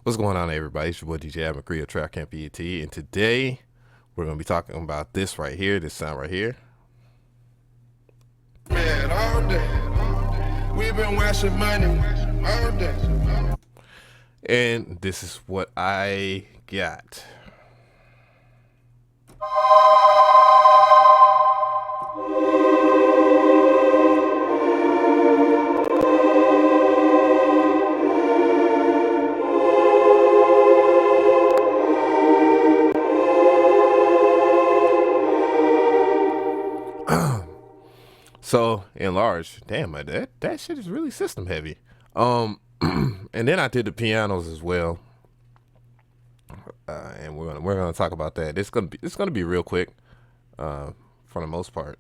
What's going on, everybody? It's your boy DJ McCree, Track Camp pt, and today we're going to be talking about this right here, this sound right here. Man, all day. We've been washing money all day. And this is what I got. So in large, damn, that shit is really system heavy. And then I did the pianos as well, and we're gonna talk about that. It's gonna be real quick, for the most part.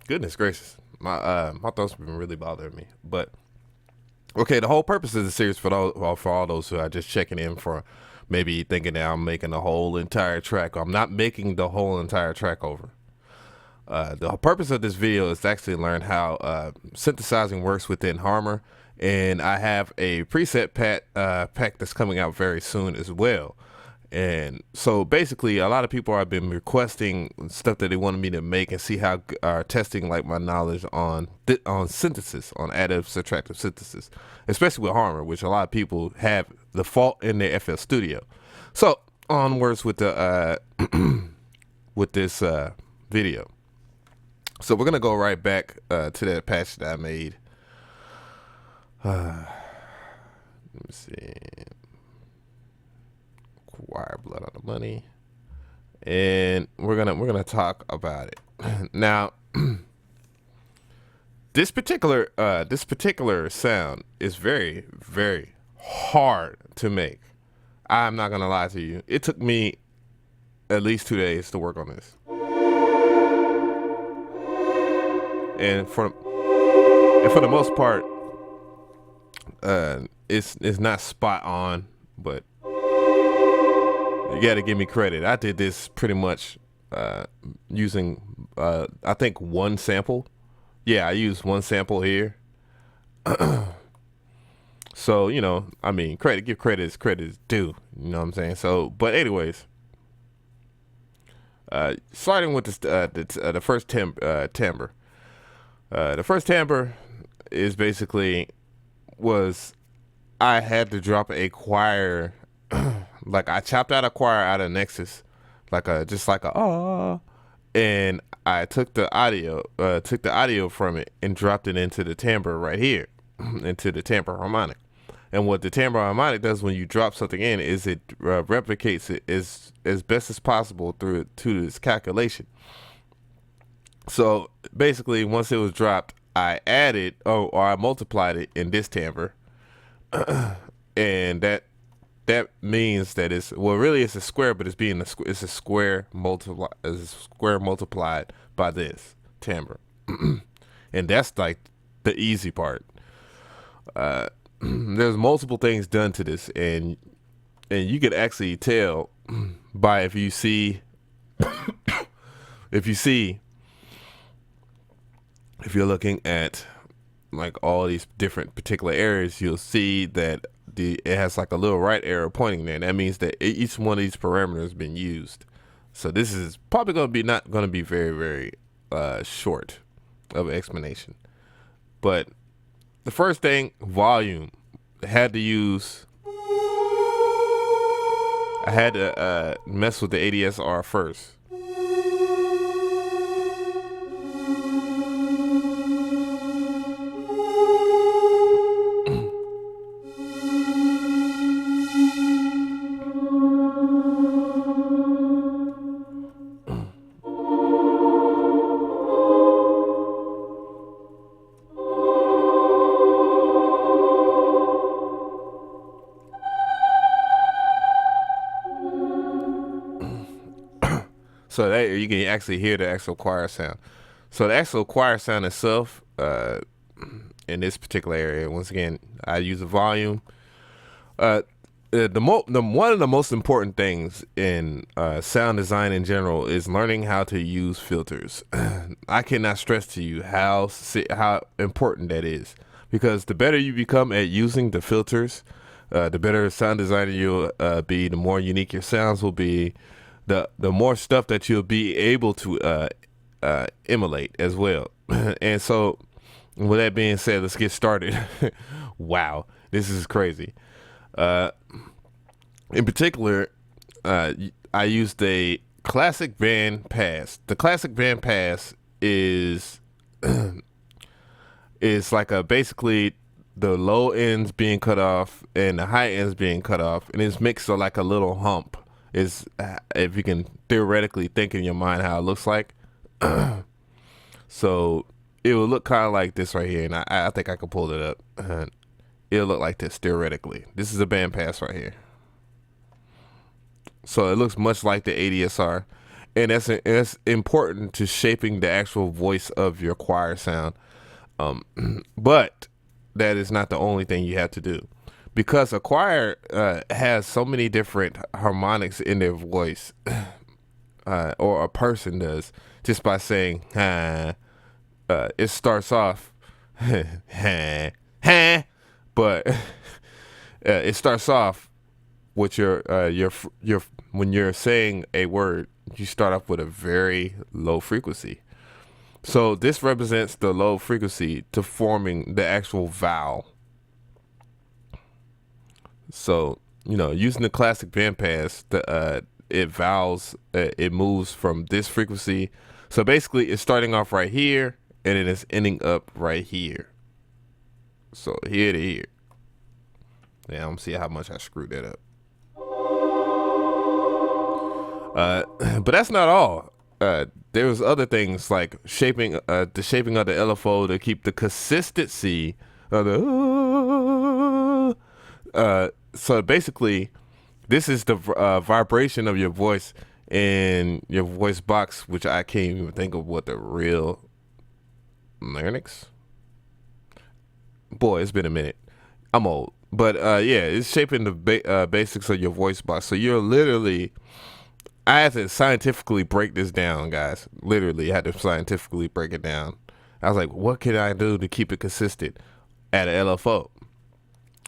Goodness gracious, my throat's been really bothering me. But okay, the whole purpose of the series for all those who are just checking in for maybe thinking that I'm making the whole entire track. I'm not making the whole entire track over. The purpose of this video is to actually learn how synthesizing works within Harmor, and I have a preset pack that's coming out very soon as well. And so basically, a lot of people have been requesting stuff that they wanted me to make and see how testing like my knowledge on synthesis, on additive subtractive synthesis, especially with Harmor, which a lot of people have the fault in their FL Studio. So onwards with the with this video. So we're gonna go right back to that patch that I made. Let me see. Acquire blood on the money, and we're gonna talk about it now. This particular sound is very, very hard to make. I'm not gonna lie to you. It took me at least 2 days to work on this, and for the most part, it's not spot on, but you got to give me credit. I did this pretty much using, I think, one sample. Yeah, I used one sample here. So, you know, I mean, give credit as credit is due. You know what I'm saying? So, but anyways, starting with the first timbre. The first timbre is basically I had to drop a choir. Like I chopped out a choir out of Nexus, just like a and I took the audio from it and dropped it into the timbre right here, into the timbre harmonic. And what the timbre harmonic does when you drop something in is it replicates it as best as possible to this calculation. So basically, once it was dropped, I added or I multiplied it in this timbre, and that means that it's really it's a square, but it's a square multiplied by this timbre, and that's like the easy part. There's multiple things done to this, and you could actually tell by if you see if you're looking at like all these different particular areas, you'll see that it has like a little right arrow pointing there. And that means that each one of these parameters has been used. So this is probably not going to be very, very short of an explanation. But the first thing, volume. I had to mess with the ADSR first. So that you can actually hear the actual choir sound. So the actual choir sound itself, in this particular area, once again, I use the volume. One of the most important things in sound design in general is learning how to use filters. I cannot stress to you how important that is, because the better you become at using the filters, the better sound designer you'll be. The more unique your sounds will be. The more stuff that you'll be able to emulate as well. And so, with that being said, let's get started. Wow, this is crazy. In particular, I used a classic band pass. The classic band pass is like basically the low ends being cut off and the high ends being cut off, and it's mixed like a little hump. Is if you can theoretically think in your mind how it looks like. So it will look kind of like this right here, and I think I can pull it up. It'll look like this theoretically. This is a band pass right here. So it looks much like the ADSR, and that's important to shaping the actual voice of your choir sound. But that is not the only thing you have to do, because a choir has so many different harmonics in their voice, or a person does, just by saying it starts off but it starts off with your when you're saying a word, you start off with a very low frequency. So this represents the low frequency to forming the actual vowel. So, using the classic bandpass, it moves from this frequency. So basically it's starting off right here and it is ending up right here. So here to here. Yeah, I'm see how much I screwed that up. But that's not all. There's other things like the shaping of the LFO to keep the consistency of the. So basically, this is the vibration of your voice in your voice box, which I can't even think of what the real larynx. Boy, it's been a minute. I'm old, but yeah, it's shaping the basics of your voice box. So you're literally. I had to scientifically break this down, guys. Literally, I had to scientifically break it down. I was like, what can I do to keep it consistent at an LFO,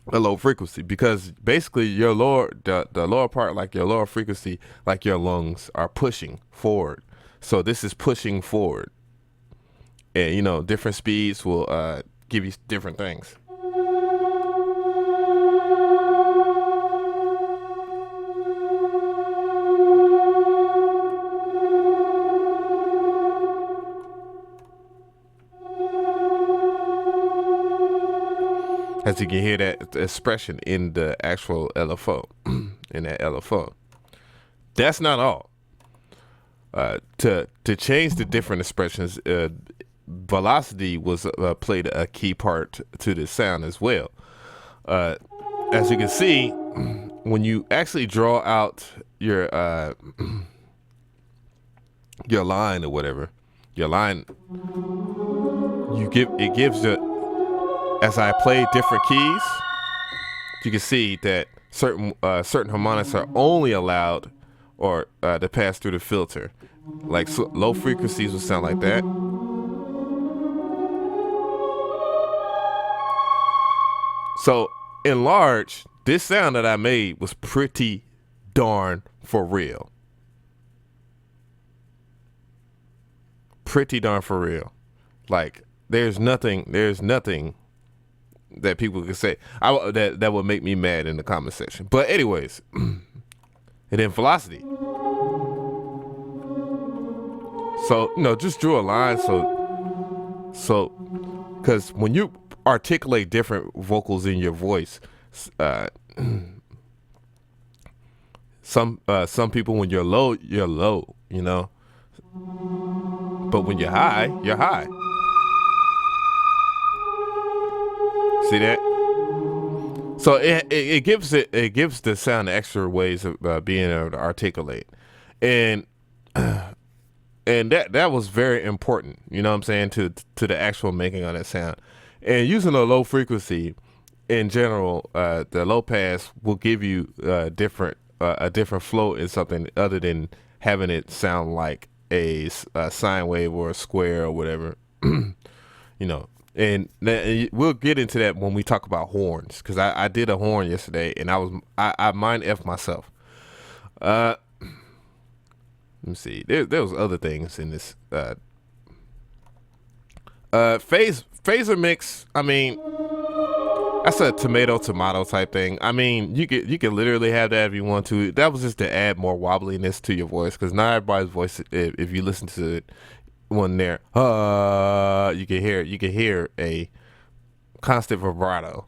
a low frequency? Because basically, the lower part, like your lower frequency, like your lungs, are pushing forward. So this is pushing forward, and different speeds will give you different things. As you can hear that expression in the actual LFO, in that LFO. That's not all. To change the different expressions, velocity was played a key part to the sound as well. As you can see, when you actually draw out your line or whatever, your line, it gives the. As I play different keys, you can see that certain harmonics are only allowed or to pass through the filter. Like low frequencies will sound like that. So in large, this sound that I made was pretty darn for real. Pretty darn for real. Like there's nothing that people can say that would make me mad in the comment section. But anyways, and then velocity. So just drew a line. So because when you articulate different vocals in your voice, some people, when you're low, but when you're high, you're high. See that? So it gives the sound extra ways of being able to articulate, and and that was very important. You know what I'm saying, to the actual making of that sound. And using a low frequency in general, the low pass will give you a different flow in something other than having it sound like a sine wave or a square or whatever. You know, and we'll get into that when we talk about horns, because I did a horn yesterday and I mind F myself. Let me see. There was other things in this phaser mix. I mean, that's a tomato type thing. I mean, you can literally have that if you want to. That was just to add more wobbliness to your voice, because not everybody's voice, if you listen to it one there, you can hear a constant vibrato.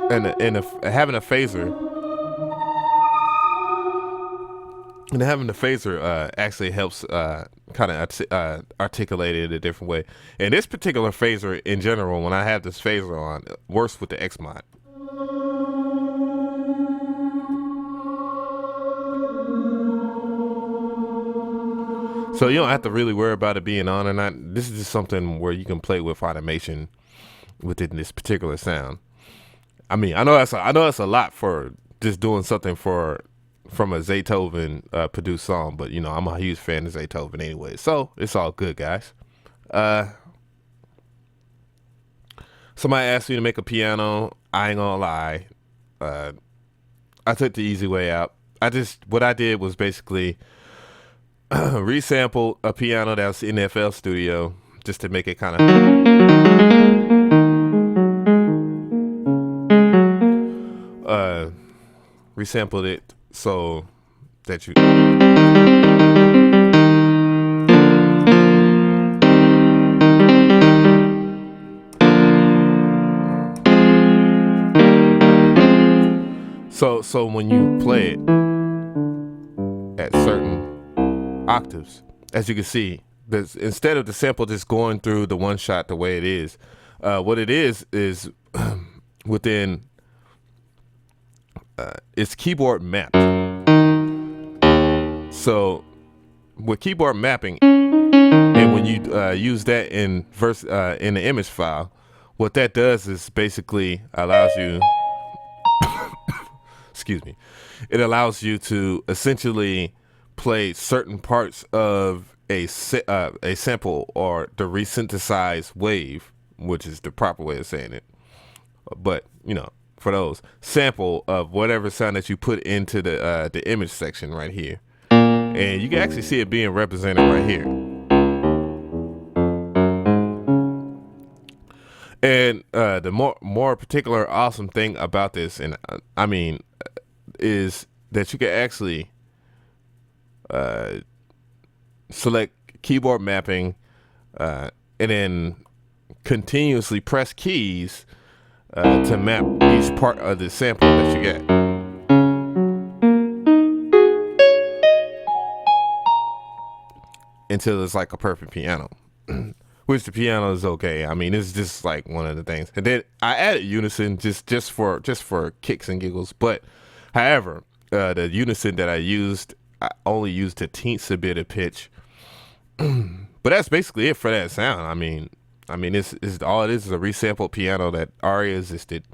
And having a phaser. And having the phaser actually helps kind of articulate it a different way. And this particular phaser, in general, when I have this phaser on, works with the X mod. So you don't have to really worry about it being on or not. This is just something where you can play with automation within this particular sound. I mean, I know that's a lot for just doing something from a Zaytown produced song, but you know, I'm a huge fan of Zaytown anyway, so it's all good, guys. Somebody asked me to make a piano. I ain't gonna lie, I took the easy way out. What I did was basically resample a piano that was in the FL Studio, just to make it kind of resampled it so that you so when you play it at certain octaves, as you can see, instead of the sample just going through the one shot the way it is, what it is within it's keyboard mapped. So with keyboard mapping, and when you use that in the image file, what that does is basically allows you excuse me, it allows you to essentially play certain parts of a sample or the resynthesized wave, which is the proper way of saying it. But you know, for those sample of whatever sound that you put into the image section right here, and you can actually see it being represented right here. And the more particular awesome thing about this, and I mean, is that you can actually select keyboard mapping and then continuously press keys to map each part of the sample that you get. Until it's like a perfect piano. Which the piano is okay. I mean, it's just like one of the things. And then I added unison just for kicks and giggles. But however, the unison that I only used a teensy bit of pitch. But that's basically it for that sound. I mean, it's all it is a resampled piano that already existed,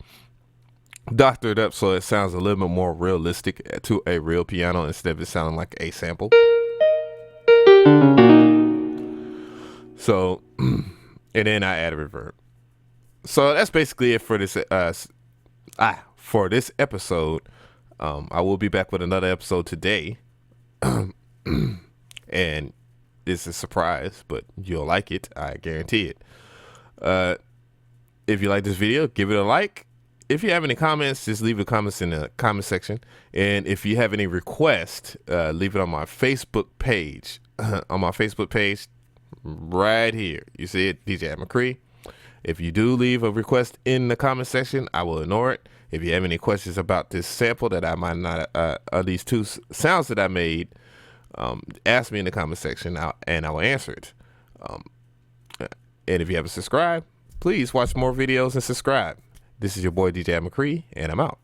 doctored up so it sounds a little bit more realistic to a real piano instead of it sounding like a sample. So, and then I add a reverb. So that's basically it for this episode. I will be back with another episode today, and it's a surprise, but you'll like it. I guarantee it. If you like this video, give it a like. If you have any comments, just leave the comments in the comment section. And if you have any requests, leave it on my Facebook page. On my Facebook page, right here. You see it, DJ McCree. If you do leave a request in the comment section, I will ignore it. If you have any questions about this sample that I might not, these two sounds that I made, ask me in the comment section, and I will answer it. And if you haven't subscribed, please watch more videos and subscribe. This is your boy DJ McCree, and I'm out.